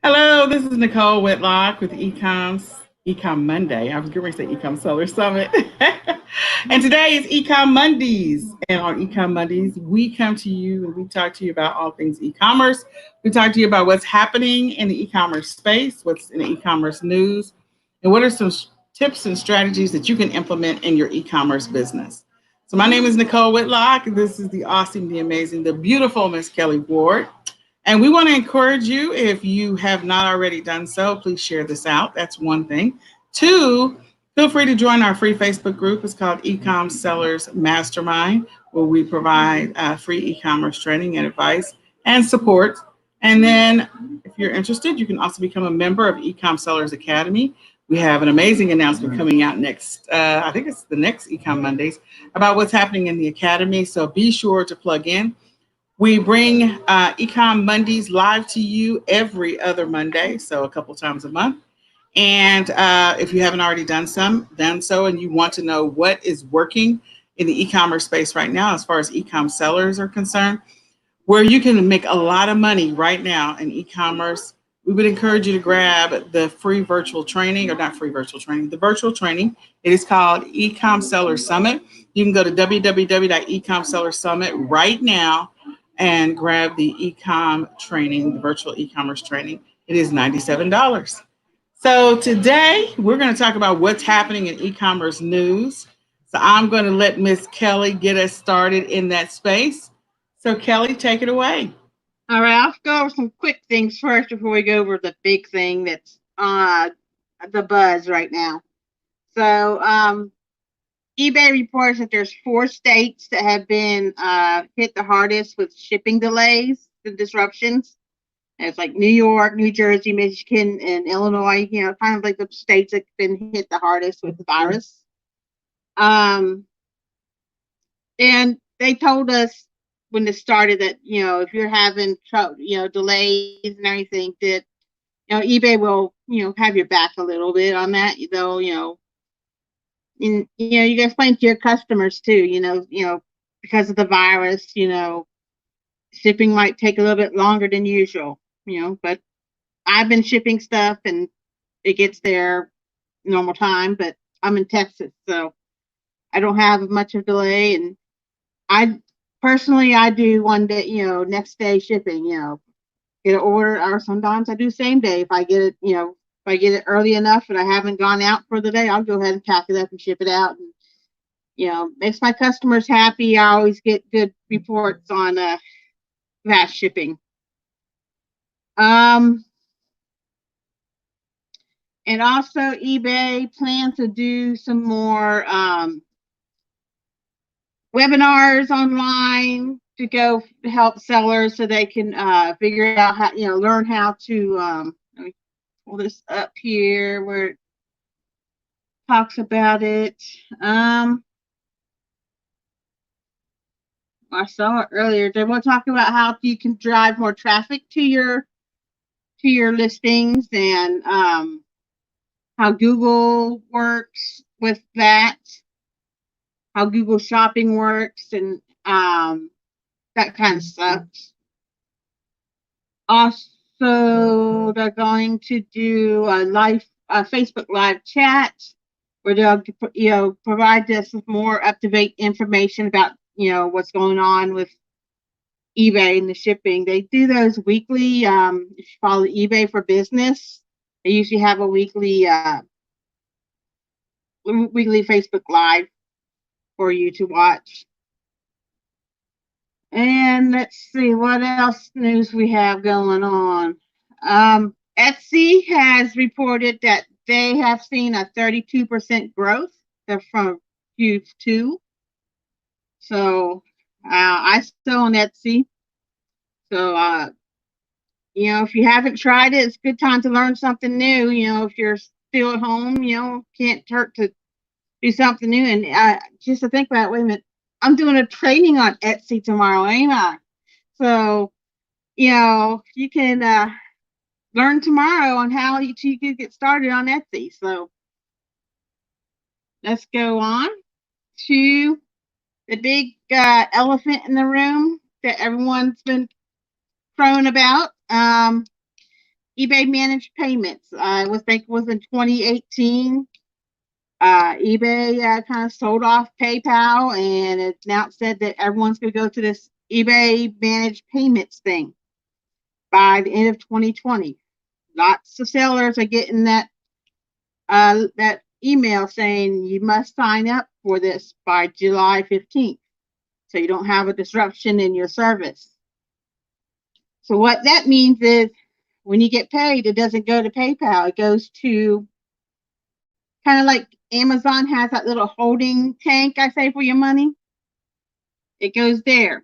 Hello, this is Nicole Whitlock with eCom Monday. I was going to say eCom Seller Summit. And today is eCom Mondays. And on eCom Mondays, we come to you and we talk to you about all things e-commerce. We talk to you about what's happening in the e-commerce space, what's in the e-commerce news, and what are some tips and strategies that you can implement in your e-commerce business. So my name is Nicole Whitlock. This is the awesome, the amazing, the beautiful Miss Kelly Ward. And we want to encourage you, if you have not already done so, please share this out. That's one thing. Two, feel free to join our free Facebook group. It's called eCom Sellers Mastermind, where we provide free e-commerce training and advice and support. And then if you're interested, you can also become a member of eCom Sellers Academy. We have an amazing announcement coming out next, I think it's the next eCom Mondays, about what's happening in the Academy. So be sure to plug in. We bring eCom Mondays live to you every other Monday, so a couple times a month. And if you haven't already done so, and you want to know what is working in the e-commerce space right now, as far as e-com sellers are concerned, where you can make a lot of money right now in e-commerce, we would encourage you to grab the free virtual training, or not free virtual training, the virtual training. It is called eCom Seller Summit. You can go to www.ecomsellersummit right now and grab the ecom training, the virtual e-commerce training. It is $97. So today we're going to talk about what's happening in e-commerce news. So I'm going to let Miss Kelly get us started in that space. So Kelly, take it away. All right, I'll go over some quick things first before we go over the big thing that's the buzz right now. So, eBay reports that there's 4 states that have been hit the hardest with shipping delays and disruptions. And it's like New York, New Jersey, Michigan, and Illinois. Kind of like the states that have been hit the hardest with the virus. And they told us when this started that if you're having delays and everything, that eBay will have your back a little bit on that, though. And you can explain to your customers too. Because of the virus, shipping might take a little bit longer than usual. But I've been shipping stuff and it gets there normal time. But I'm in Texas, so I don't have much of a delay. And I do one day, next day shipping, get an order, or sometimes I do same day. If I get it, if I get it early enough and I haven't gone out for the day, I'll go ahead and pack it up and ship it out. And, makes my customers happy. I always get good reports on fast shipping. And also eBay plans to do some more webinars online to go help sellers so they can figure out how, learn how to, let me pull this up here where it talks about it. I saw it earlier. They want to talk about how you can drive more traffic to your listings, and how Google works with that, how Google Shopping works, and that kind of stuff. Also, they're going to do a Facebook live chat where they'll provide us with more up-to-date information about what's going on with eBay and the shipping. They do those weekly. If you follow eBay for Business, they usually have a weekly Facebook live for you to watch. And let's see what else news we have going on. Etsy has reported that they have seen a 32% growth from Q2. So I still on Etsy. So if you haven't tried it, it's a good time to learn something new. If you're still at home, can't hurt to do something new. And just to think about it, wait a minute, I'm doing a training on Etsy tomorrow, ain't I? So, you can learn tomorrow on how you can get started on Etsy. So let's go on to the big elephant in the room that everyone's been thrown about. eBay managed payments. I think it was in 2018. eBay kind of sold off PayPal, and it now said that everyone's going to go to this eBay managed payments thing by the end of 2020. Lots of sellers are getting that email saying you must sign up for this by July 15th, so you don't have a disruption in your service. So what that means is when you get paid, it doesn't go to PayPal. It goes to kind of like Amazon has that little holding tank, I say, for your money. It goes there.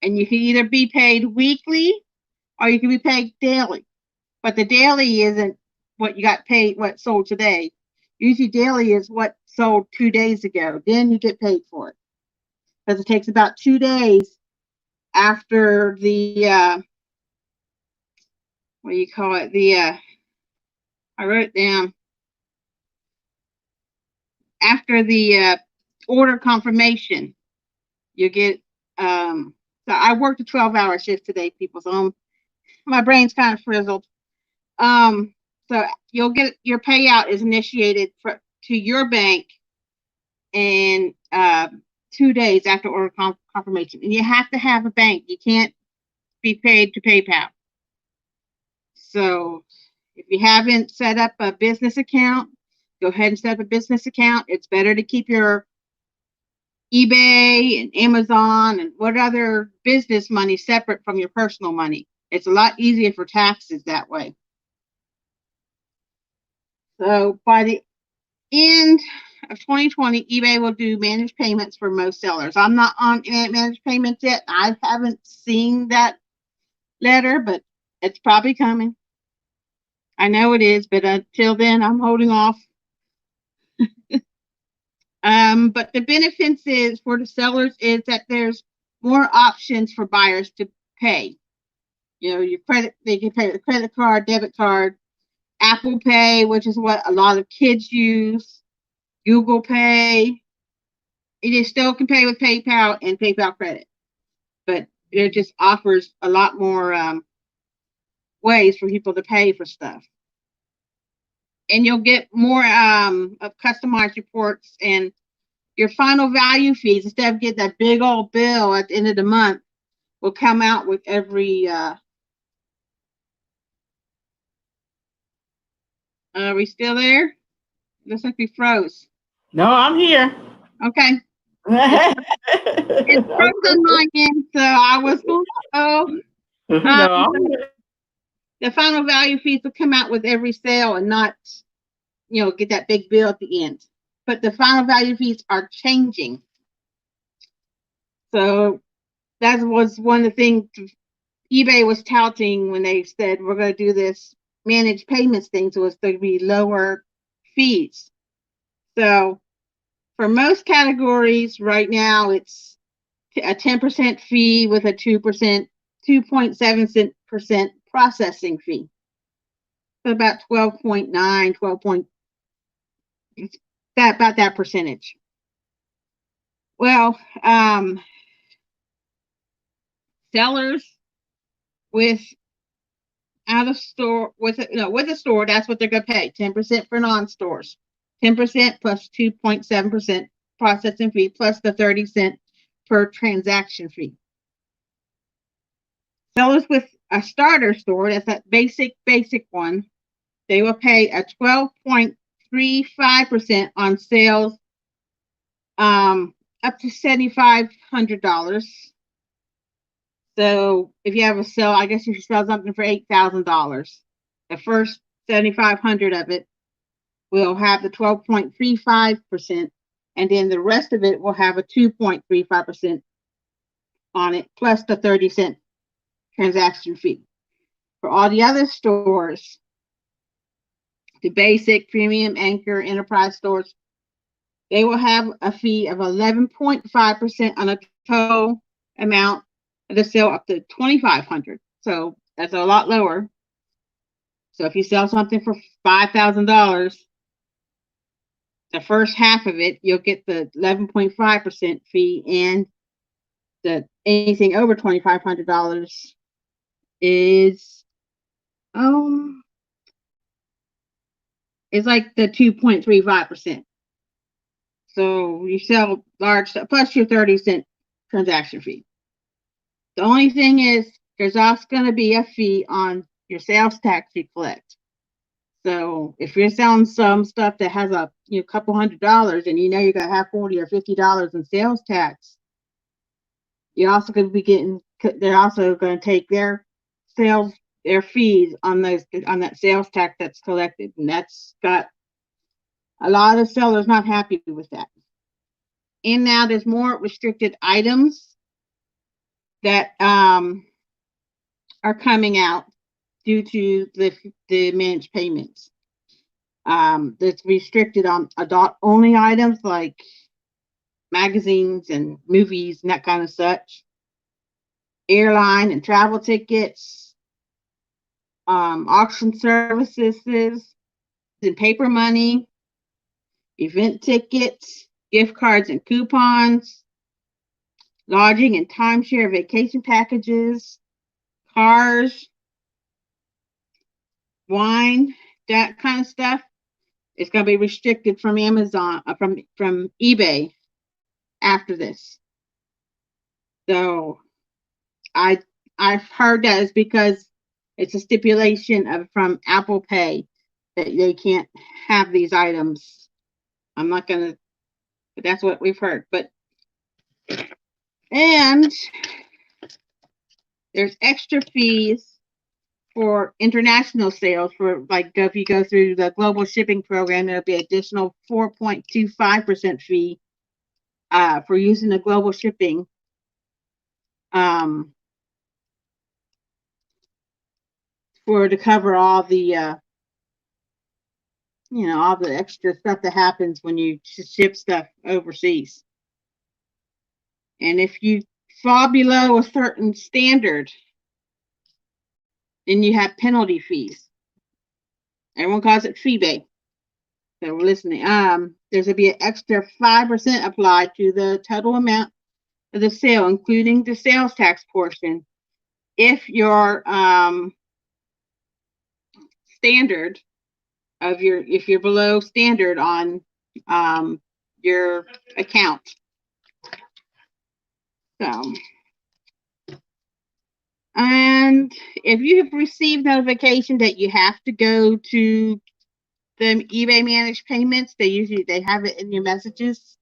And you can either be paid weekly or you can be paid daily. But the daily isn't what you got paid, what sold today. Usually daily is what sold 2 days ago. Then you get paid for it. Because it takes about 2 days after the, what do you call it? I wrote it down. After the order confirmation, you get, so I worked a 12-hour shift today, people. So my brain's kind of frizzled. So you'll get your payout is initiated to your bank in 2 days after order confirmation. And you have to have a bank. You can't be paid to PayPal. So if you haven't set up a business account, go ahead and set up a business account. It's better to keep your eBay and Amazon and what other business money separate from your personal money. It's a lot easier for taxes that way. So by the end of 2020, eBay will do managed payments for most sellers. I'm not on managed payments yet. I haven't seen that letter, but it's probably coming. I know it is, but until then, I'm holding off. But the benefits is for the sellers is that there's more options for buyers to pay. You know, they can pay with a credit card, debit card, Apple Pay, which is what a lot of kids use, Google Pay. It still can pay with PayPal and PayPal credit, but it just offers a lot more ways for people to pay for stuff. And you'll get more of customized reports, and your final value fees, instead of getting that big old bill at the end of the month, will come out with every are we still there? Looks like we froze. No, I'm here. Okay. It's froze on my end, so I was going the final value fees will come out with every sale and not, get that big bill at the end. But the final value fees are changing. So that was one of the things eBay was touting when they said we're going to do this managed payments thing, so it's going to be lower fees. So for most categories right now, it's a 10% fee with a 2.7% processing fee. So about 12.9, 12 about that percentage. Well, sellers with out of store with a store, that's what they're going to pay. 10% for non-stores, 10% plus 2.7% processing fee plus the 30-cent per transaction fee. Sellers with a starter store, that's that basic one, they will pay a 12.35% on sales up to $7,500. So if you have a sale, I guess if you sell something for $8,000, the first $7,500 of it will have the 12.35%, and then the rest of it will have a 2.35% on it, plus the 30-cent transaction fee. For all the other stores, the basic, premium, anchor, enterprise stores, they will have a fee of 11.5% on a total amount of the sale up to $2,500. So that's a lot lower. So if you sell something for $5,000, the first half of it, you'll get the 11.5% fee, and the anything over $2,500 is It's like the 2.35%. So you sell large stuff plus your 30-cent transaction fee. The only thing is there's also going to be a fee on your sales tax you collect. So if you're selling some stuff that has a couple $100 and you're gonna have $40 or $50 in sales tax, you're also going to be getting. They're also going to take their fees on that sales tax that's collected, and that's got a lot of sellers not happy with that. And now there's more restricted items that are coming out due to the managed payments. That's restricted on adult-only items like magazines and movies and that kind of such. Airline and travel tickets, auction services, and paper money, event tickets, gift cards and coupons, lodging and timeshare vacation packages, cars, wine, that kind of stuff. It's going to be restricted from Amazon, from eBay after this. So I've heard that is because it's a stipulation from Apple Pay that they can't have these items. I'm not going to, but that's what we've heard. And there's extra fees for international sales for if you go through the global shipping program, there'll be additional 4.25% fee for using the global shipping. To cover all the all the extra stuff that happens when you ship stuff overseas. And if you fall below a certain standard, then you have penalty fees. Everyone calls it fee-bay. So we're listening. There's going to be an extra 5% applied to the total amount of the sale, including the sales tax portion, if your standard if you're below standard on your account. So, and if you have received notification that you have to go to the eBay managed payments, they have it in your messages.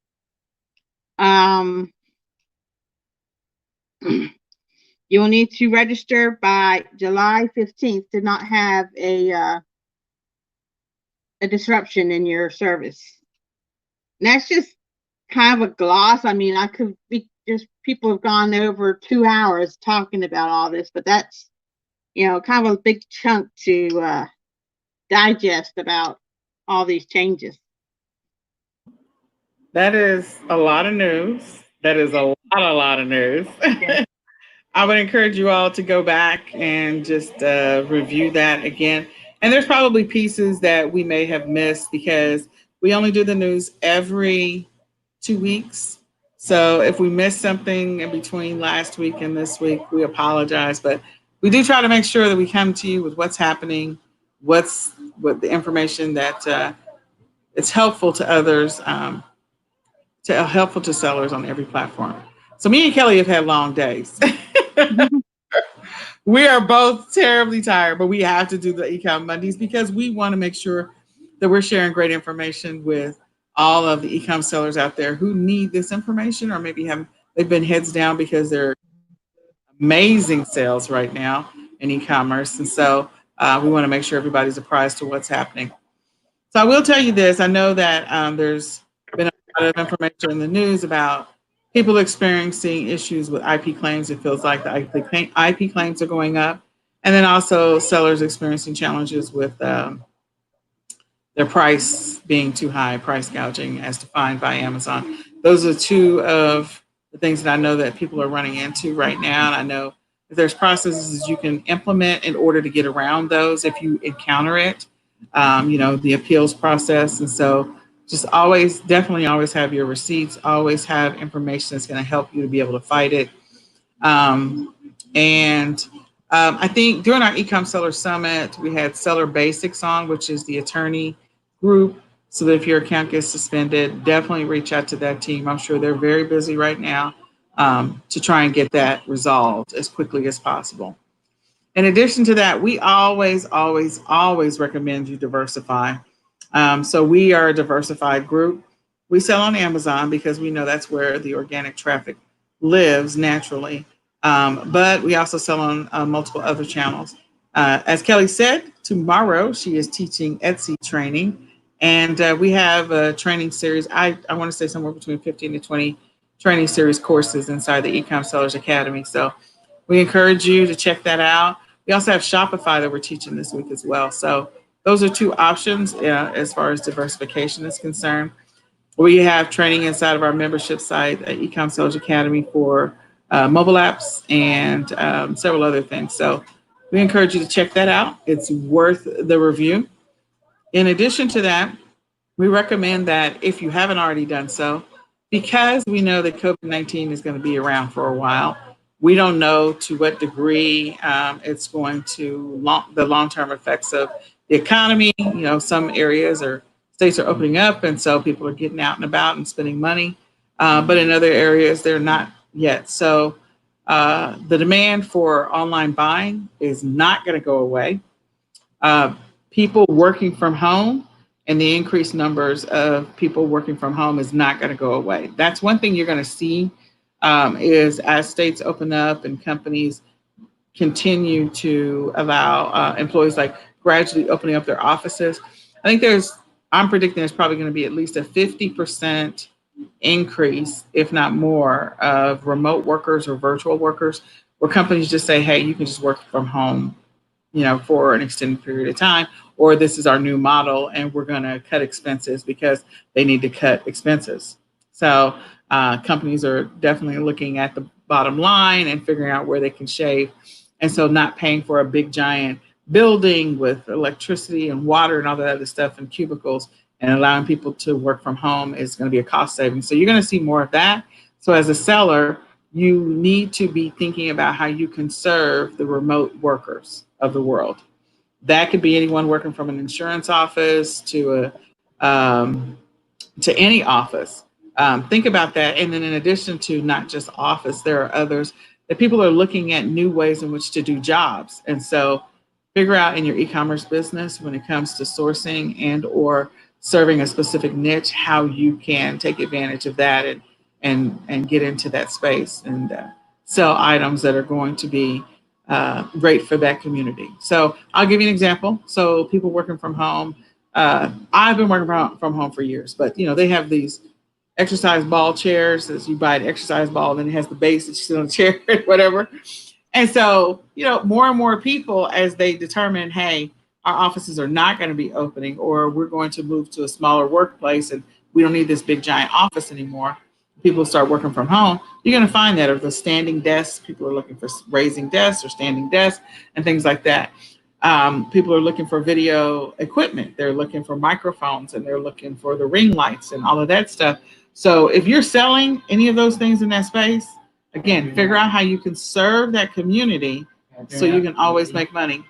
You'll need to register by July 15th to not have a disruption in your service. And that's just kind of a gloss. I mean, people have gone over 2 hours talking about all this, but that's, kind of a big chunk to digest about all these changes. That is a lot of news. That is a lot of news. Yeah. I would encourage you all to go back and just review that again. And there's probably pieces that we may have missed because we only do the news every 2 weeks. So if we missed something in between last week and this week, we apologize. But we do try to make sure that we come to you with what's happening, what the information that it's helpful to others, helpful to sellers on every platform. So me and Kelly have had long days. We are both terribly tired, but we have to do the eCom Mondays because we want to make sure that we're sharing great information with all of the eCom sellers out there who need this information, or maybe they've been heads down because they're amazing sales right now in eCommerce. And so we want to make sure everybody's apprised to what's happening. So I will tell you this. I know that there's been a lot of information in the news about people experiencing issues with IP claims. It feels like the IP claims are going up. And then also sellers experiencing challenges with their price being too high, price gouging as defined by Amazon. Those are two of the things that I know that people are running into right now. And I know that there's processes you can implement in order to get around those if you encounter it, the appeals process. And so just definitely always have your receipts, always have information that's going to help you to be able to fight it. And I think during our eCom Seller Summit, we had Seller Basics on, which is the attorney group. So that if your account gets suspended, definitely reach out to that team. I'm sure they're very busy right now to try and get that resolved as quickly as possible. In addition to that, we always, always, always recommend you diversify. So we are a diversified group. We sell on Amazon because we know that's where the organic traffic lives naturally. But we also sell on multiple other channels. As Kelly said, tomorrow she is teaching Etsy training. And we have a training series. I want to say somewhere between 15 to 20 training series courses inside the Ecom Sellers Academy. So we encourage you to check that out. We also have Shopify that we're teaching this week as well. So those are two options as far as diversification is concerned. We have training inside of our membership site at Ecom Sellers Academy for mobile apps and several other things. So we encourage you to check that out. It's worth the review. In addition to that, we recommend that if you haven't already done so, because we know that COVID-19 is going to be around for a while, we don't know to what degree it's going to the long-term effects of the economy. You know, some areas or states are opening up, and so people are getting out and about and spending money. But in other areas, they're not yet. So the demand for online buying is not going to go away. People working from home and the increased numbers of people working from home is not going to go away. That's one thing you're going to see is as states open up and companies continue to allow employees like gradually opening up their offices. I think I'm predicting there's probably going to be at least a 50% increase, if not more, of remote workers or virtual workers, where companies just say, hey, you can just work from home, you know, for an extended period of time, or this is our new model and we're going to cut expenses because they need to cut expenses. So companies are definitely looking at the bottom line and figuring out where they can shave. And so not paying for a big giant building with electricity and water and all that other stuff and cubicles and allowing people to work from home is going to be a cost saving. So you're going to see more of that. So as a seller, you need to be thinking about how you can serve the remote workers of the world. That could be anyone working from an insurance office to any office. Think about that. And then in addition to not just office, there are others that people are looking at new ways in which to do jobs. And so figure out in your e-commerce business when it comes to sourcing and or serving a specific niche, how you can take advantage of that and get into that space and sell items that are going to be great for that community. So I'll give you an example. So people working from home, I've been working from home for years, but you know, they have these exercise ball chairs as you buy an exercise ball, then it has the base that you sit on the chair and whatever. And so, you know, more and more people, as they determine, hey, our offices are not going to be opening, or we're going to move to a smaller workplace and we don't need this big giant office anymore. People start working from home. You're going to find that, or the standing desks, people are looking for raising desks or standing desks and things like that. People are looking for video equipment. They're looking for microphones and they're looking for the ring lights and all of that stuff. So if you're selling any of those things in that space, again, figure out how you can serve that community so you can always make money.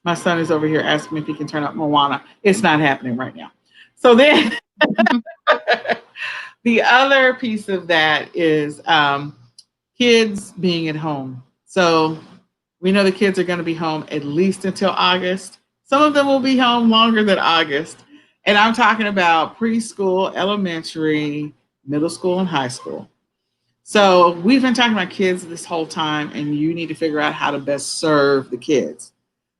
My son is over here asking me if he can turn up Moana. It's not happening right now. So then the other piece of that is kids being at home. So we know the kids are going to be home at least until August. Some of them will be home longer than August. And I'm talking about preschool, elementary, middle school, and high school. So we've been talking about kids this whole time, and you need to figure out how to best serve the kids.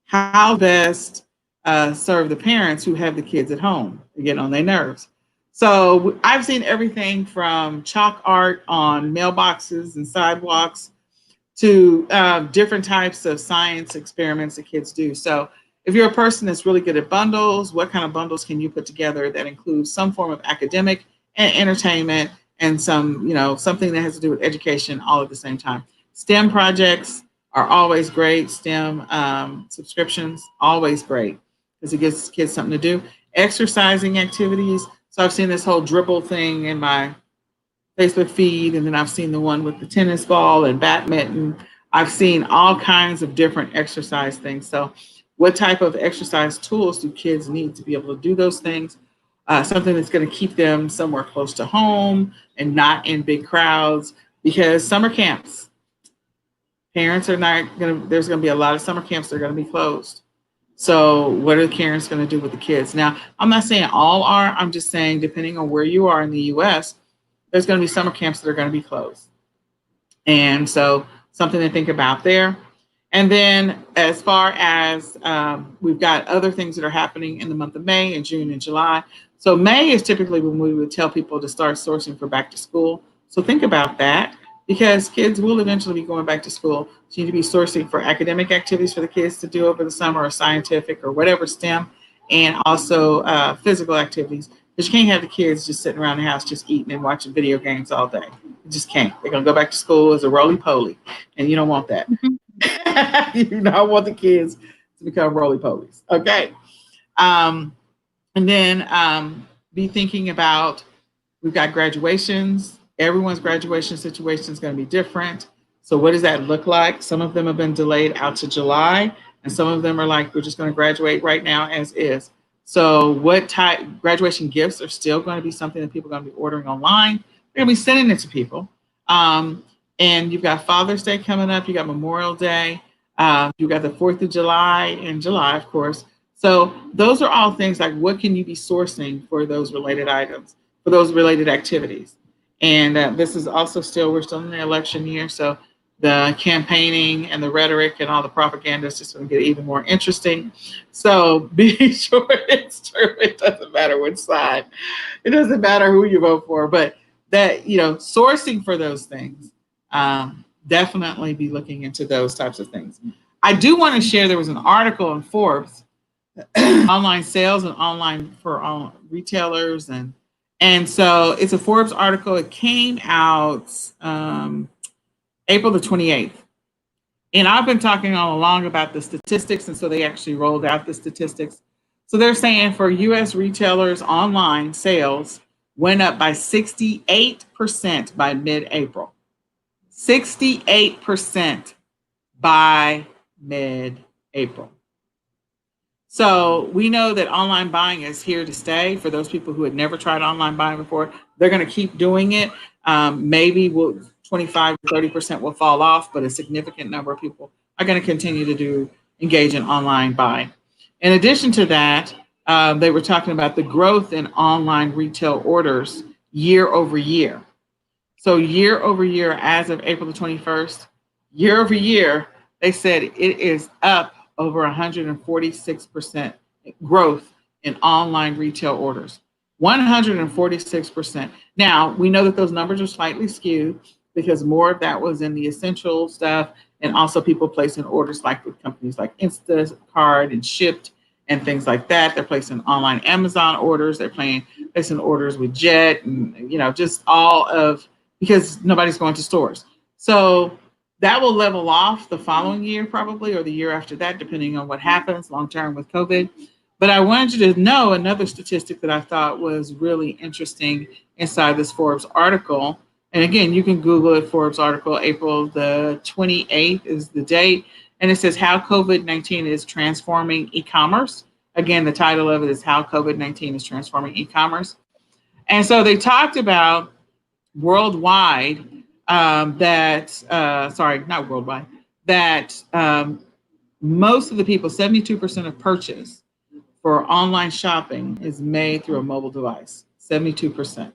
How best serve the parents who have the kids at home to get on their nerves. So I've seen everything from chalk art on mailboxes and sidewalks to different types of science experiments that kids do. So if you're a person that's really good at bundles, what kind of bundles can you put together that includes some form of academic and entertainment and some, you know, something that has to do with education all at the same time? STEM projects are always great. STEM subscriptions, always great because it gives kids something to do. Exercising activities. So I've seen this whole dribble thing in my Facebook feed, and then I've seen the one with the tennis ball and badminton. I've seen all kinds of different exercise things. So, what type of exercise tools do kids need to be able to do those things? Something that's going to keep them somewhere close to home and not in big crowds, because summer camps, parents are not going to, there's going to be a lot of summer camps that are going to be closed. So, what are the parents going to do with the kids? Now, I'm not saying all are, I'm just saying, depending on where you are in the US, there's going to be summer camps that are going to be closed. And so, something to think about there. And then, as far as we've got other things that are happening in the month of May and June and July. So, May is typically when we would tell people to start sourcing for back to school. So, think about that, because kids will eventually be going back to school. So, you need to be sourcing for academic activities for the kids to do over the summer, or scientific, or whatever STEM, and also physical activities. Because you can't have the kids just sitting around the house just eating and watching video games all day. You just can't. They're going to go back to school as a roly poly, and you don't want that. You don't want the kids to become roly polies. Okay. Um, and then be thinking about, we've got graduations. Everyone's graduation situation is going to be different. So, what does that look like? Some of them have been delayed out to July, and some of them are like, we're just going to graduate right now as is. So, what type graduation gifts are still going to be something that people are going to be ordering online? They're going to be sending it to people. And you've got Father's Day coming up. You got Memorial Day. You got the 4th of July in July, of course. So those are all things like, what can you be sourcing for those related items, for those related activities? And this is also still, we're still in the election year. So the campaigning and the rhetoric and all the propaganda is just going to get even more interesting. So be sure it's true. It doesn't matter which side. It doesn't matter who you vote for, but that, sourcing for those things, definitely be looking into those types of things. I do want to share, there was an article in Forbes, online sales and online for all retailers, and so it's a Forbes article. It came out April the 28th. And I've been talking all along about the statistics, and so they actually rolled out the statistics. So they're saying for US retailers, online sales went up by 68% by mid-April. 68% by mid-April. So we know that online buying is here to stay. For those people who had never tried online buying before, they're going to keep doing it. Maybe 25 to 30% will fall off, but a significant number of people are going to continue to engage in online buying. In addition to that, they were talking about the growth in online retail orders year over year. So year over year, as of April the 21st, year over year, they said it is up over 146% growth in online retail orders. 146%. Now, we know that those numbers are slightly skewed because more of that was in the essential stuff, and also people placing orders like with companies like Instacart and Shipt and things like that. They're placing online Amazon orders. They're placing orders with Jet, and just all of, because nobody's going to stores. So that will level off the following year probably, or the year after that, depending on what happens long term with COVID. But I wanted you to know another statistic that I thought was really interesting inside this Forbes article. And again, you can Google it, Forbes article, April the 28th is the date. And it says how COVID-19 is transforming e-commerce. Again, the title of it is How COVID-19 is Transforming E-commerce. And so they talked about worldwide not worldwide, that most of the people, 72% of purchase for online shopping is made through a mobile device, 72%.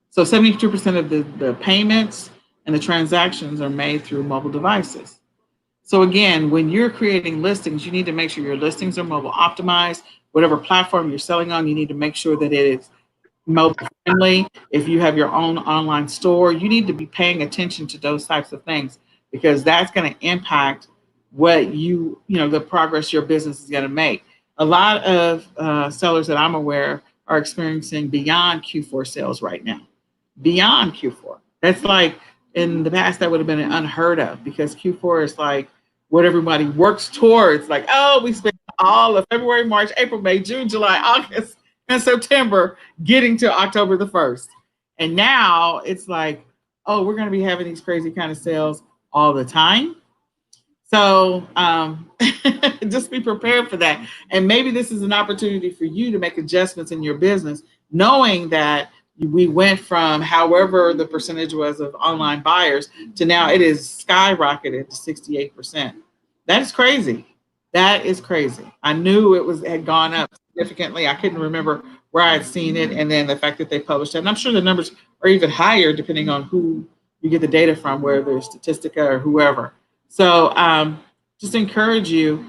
So 72% of the payments and the transactions are made through mobile devices. So again, when you're creating listings, you need to make sure your listings are mobile optimized. Whatever platform you're selling on, you need to make sure that it is mobile friendly. If you have your own online store, you need to be paying attention to those types of things, because that's going to impact what the progress your business is going to make. A lot of sellers that I'm aware are experiencing beyond Q4 sales right now. Beyond Q4. That's like, in the past, that would have been unheard of, because Q4 is like what everybody works towards. Like, oh, we spent all of February, March, April, May, June, July, August, and September getting to October the 1st. And now it's like, oh, we're going to be having these crazy kind of sales all the time. So just be prepared for that. And maybe this is an opportunity for you to make adjustments in your business, knowing that we went from however the percentage was of online buyers to now it is skyrocketed to 68%. That is crazy. That is crazy. I knew had gone up significantly. I couldn't remember where I had seen it. And then the fact that they published it. And I'm sure the numbers are even higher depending on who you get the data from, whether it's Statistica or whoever. So just encourage you,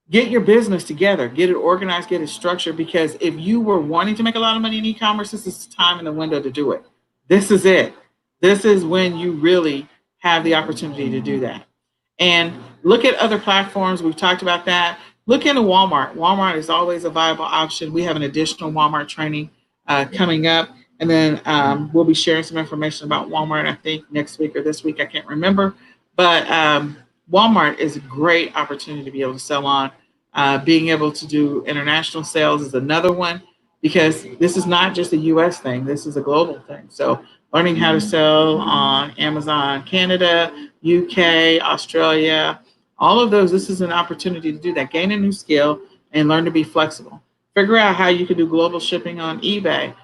get your business together, get it organized, get it structured, because if you were wanting to make a lot of money in e-commerce, this is the time and the window to do it. This is it. This is when you really have the opportunity to do that. And look at other platforms. We've talked about that. Look into Walmart. Walmart is always a viable option. We have an additional Walmart training coming up. And then we'll be sharing some information about Walmart, I think, next week or this week. I can't remember. But Walmart is a great opportunity to be able to sell on. Being able to do international sales is another one, because this is not just a US thing, this is a global thing. So learning how to sell on Amazon Canada, UK, Australia, all of those, this is an opportunity to do that. Gain a new skill and learn to be flexible. Figure out how you can do global shipping on eBay.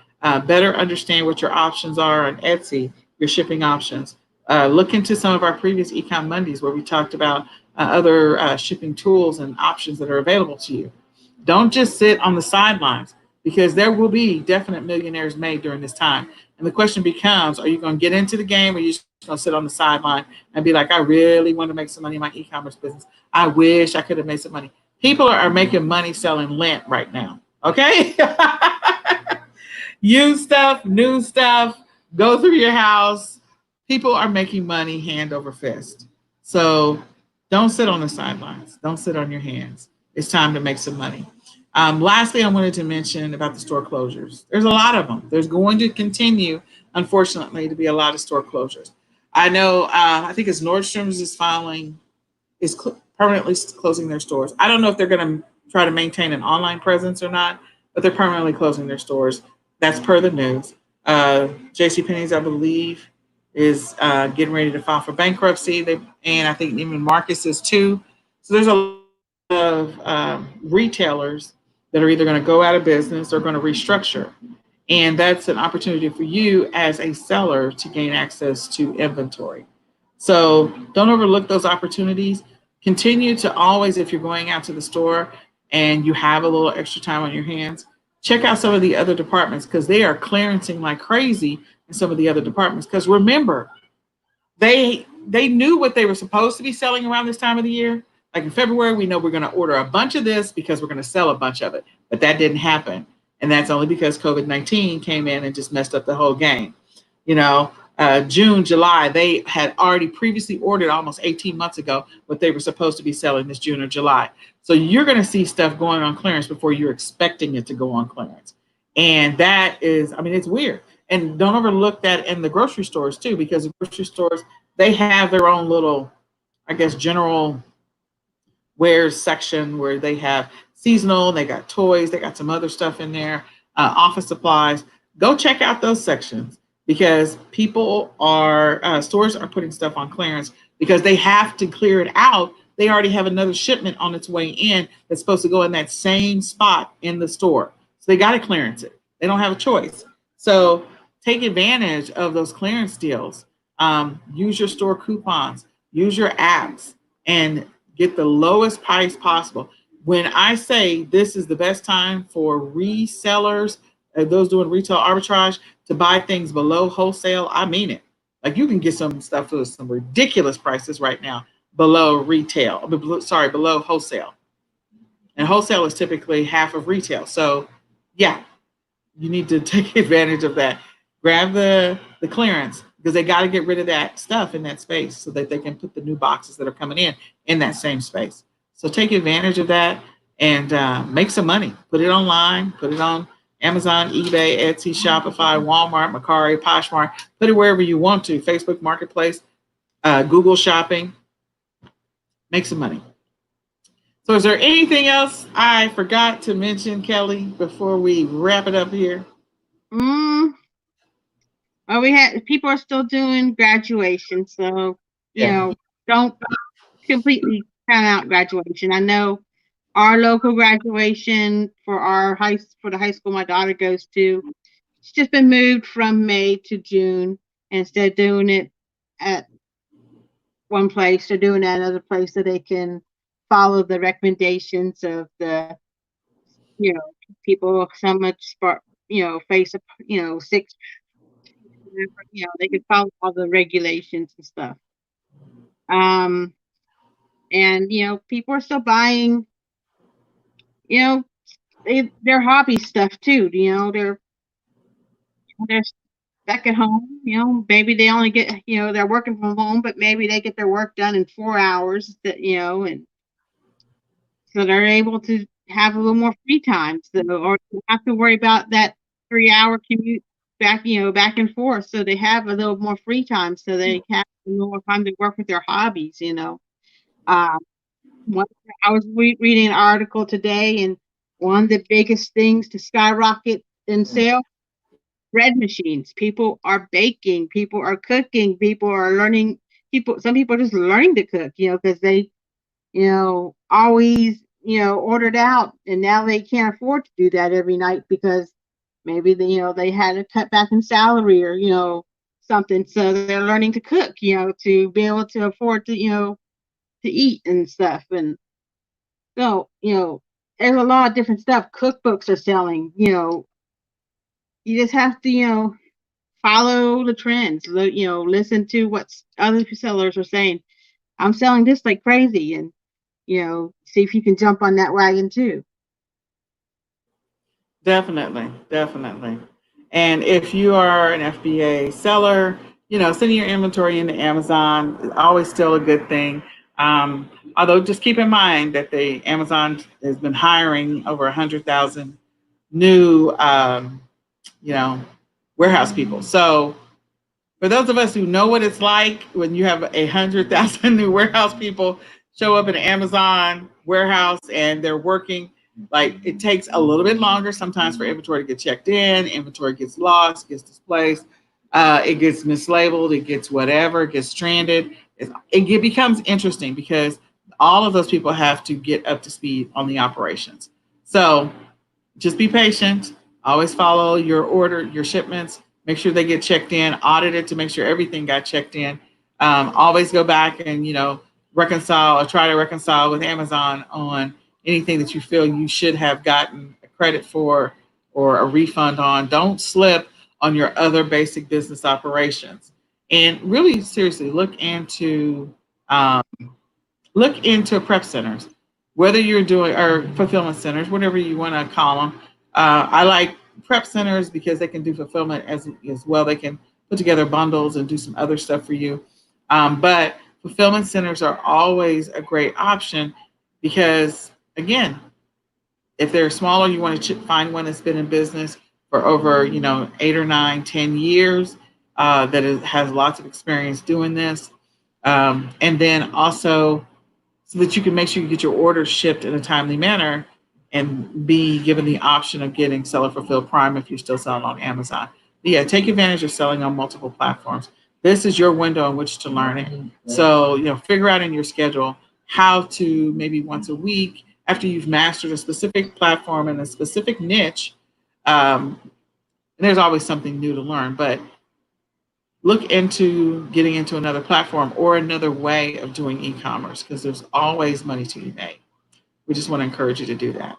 Better understand what your options are on Etsy, your shipping options. Look into some of our previous eCom Mondays where we talked about other shipping tools and options that are available to you. Don't just sit on the sidelines, because there will be definite millionaires made during this time. And the question becomes, are you going to get into the game, or are you just going to sit on the sideline and be like, I really want to make some money in my e-commerce business. I wish I could have made some money. People are making money selling lint right now. Okay. Used stuff, new stuff, go through your house. People are making money hand over fist. So don't sit on the sidelines. Don't sit on your hands. It's time to make some money. Lastly, I wanted to mention about the store closures. There's a lot of them. There's going to continue, unfortunately, to be a lot of store closures. I know, I think it's Nordstrom's is permanently closing their stores. I don't know if they're going to try to maintain an online presence or not, but they're permanently closing their stores. That's per the news. JCPenney's, I believe, is getting ready to file for bankruptcy. And I think even Marcus is too. So there's a lot of retailers that are either going to go out of business or going to restructure. And that's an opportunity for you as a seller to gain access to inventory. So don't overlook those opportunities. Continue to always, if you're going out to the store and you have a little extra time on your hands, check out some of the other departments, because they are clearancing like crazy in some of the other departments. Because remember, they knew what they were supposed to be selling around this time of the year. Like in February, we know we're going to order a bunch of this because we're going to sell a bunch of it. But that didn't happen. And that's only because COVID-19 came in and just messed up the whole game. You know, June, July, they had already previously ordered almost 18 months ago what they were supposed to be selling this June or July. So you're going to see stuff going on clearance before you're expecting it to go on clearance. And that is, I mean, it's weird. And don't overlook that in the grocery stores too, because the grocery stores, they have their own little, I guess, general wares section where they have seasonal, they got toys, they got some other stuff in there, office supplies. Go check out those sections, because stores are putting stuff on clearance because they have to clear it out. They already have another shipment on its way in that's supposed to go in that same spot in the store. So they got to clearance it. They don't have a choice. So take advantage of those clearance deals. Use your store coupons, use your apps, and get the lowest price possible. When I say this is the best time for resellers, those doing retail arbitrage, to buy things below wholesale, I mean it. Like, you can get some stuff for some ridiculous prices right now below below wholesale. And wholesale is typically half of retail. So yeah, you need to take advantage of that. Grab the clearance, because they got to get rid of that stuff in that space so that they can put the new boxes that are coming in that same space. So take advantage of that and make some money. Put it online, put it on Amazon, eBay, Etsy, Shopify, Walmart, Mercari, Poshmark. Put it wherever you want to. Facebook Marketplace, Google Shopping. Make some money. So is there anything else I forgot to mention, Kelly, before we wrap it up here? Well, people are still doing graduation, so don't completely count out graduation. I know our local graduation for the high school my daughter goes to, it's just been moved from May to June. And instead of doing it at one place, they're doing it at another place so they can follow the recommendations of the, people so much face of, 6, they can follow all the regulations and stuff. And people are still buying, their hobby stuff too. They're stuck at home. Maybe they only get, they're working from home, but maybe they get their work done in 4 hours. And so they're able to have a little more free time. So, or have to worry about that 3-hour commute back and forth. So they have a little more free time. So they have a little more time to work with their hobbies. I was reading an article today, and one of the biggest things to skyrocket in sales, bread machines. People are baking, people are cooking, people are learning. Some people are just learning to cook, because they, always, ordered out, and now they can't afford to do that every night because maybe they had to cut back in salary or something. So they're learning to cook, to be able to afford to to eat and stuff. And so there's a lot of different stuff. Cookbooks are selling. You just have to follow the trends. Listen to what other sellers are saying. I'm selling this like crazy, and see if you can jump on that wagon too. Definitely, definitely. And if you are an FBA seller, sending your inventory into Amazon is always still a good thing. Although just keep in mind that the Amazon has been hiring over 100,000 new, warehouse people. So for those of us who know what it's like when you have 100,000 new warehouse people show up in an Amazon warehouse and they're working, like it takes a little bit longer sometimes for inventory to get checked in. Inventory gets lost, gets displaced, it gets mislabeled, it gets whatever, it gets stranded. It becomes interesting because all of those people have to get up to speed on the operations. So just be patient. Always follow your order, your shipments. Make sure they get checked in, audited to make sure everything got checked in. Always go back and reconcile or try to reconcile with Amazon on anything that you feel you should have gotten a credit for or a refund on. Don't slip on your other basic business operations. And really seriously look into prep centers, whether you're doing or fulfillment centers, whatever you want to call them. I like prep centers because they can do fulfillment as well. They can put together bundles and do some other stuff for you. But fulfillment centers are always a great option because, again, if they're smaller, you want to find one that's been in business for over 8 or 9, 10 years, has lots of experience doing this, and then also so that you can make sure you get your orders shipped in a timely manner and be given the option of getting Seller Fulfilled Prime if you're still selling on Amazon. But yeah, take advantage of selling on multiple platforms. This is your window in which to learn it. So, figure out in your schedule how to maybe once a week after you've mastered a specific platform and a specific niche. And there's always something new to learn, but look into getting into another platform or another way of doing e-commerce because there's always money to be made. We just want to encourage you to do that.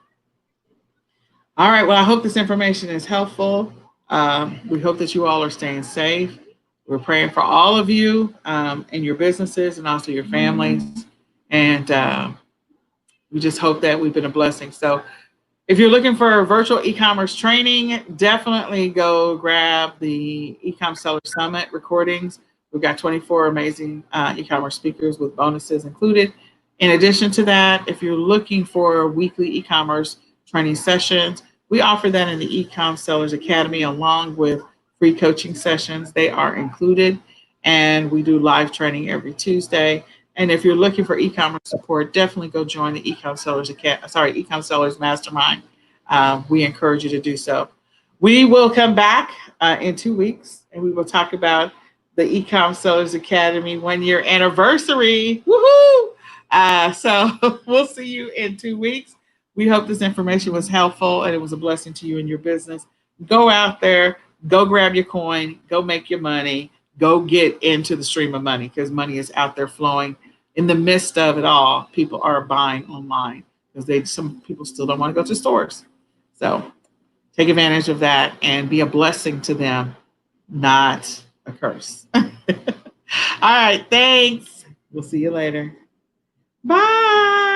All right. Well, I hope this information is helpful. We hope that you all are staying safe. We're praying for all of you and your businesses and also your families. And we just hope that we've been a blessing. So if you're looking for virtual e-commerce training, definitely go grab the eCom Seller Summit recordings. We've got 24 amazing e-commerce speakers with bonuses included. In addition to that, if you're looking for weekly e-commerce training sessions, we offer that in the eCom Sellers Academy along with free coaching sessions. They are included, and we do live training every Tuesday. And if you're looking for e-commerce support, definitely go join the eCom Sellers Mastermind. We encourage you to do so. We will come back in 2 weeks, and we will talk about the eCom Sellers Academy 1 year anniversary. Woohoo! So we'll see you in 2 weeks. We hope this information was helpful and it was a blessing to you and your business. Go out there, go grab your coin, go make your money, go get into the stream of money because money is out there flowing. In the midst of it all, people are buying online because some people still don't want to go to stores. So take advantage of that and be a blessing to them, not a curse. All right, thanks. We'll see you later. Bye.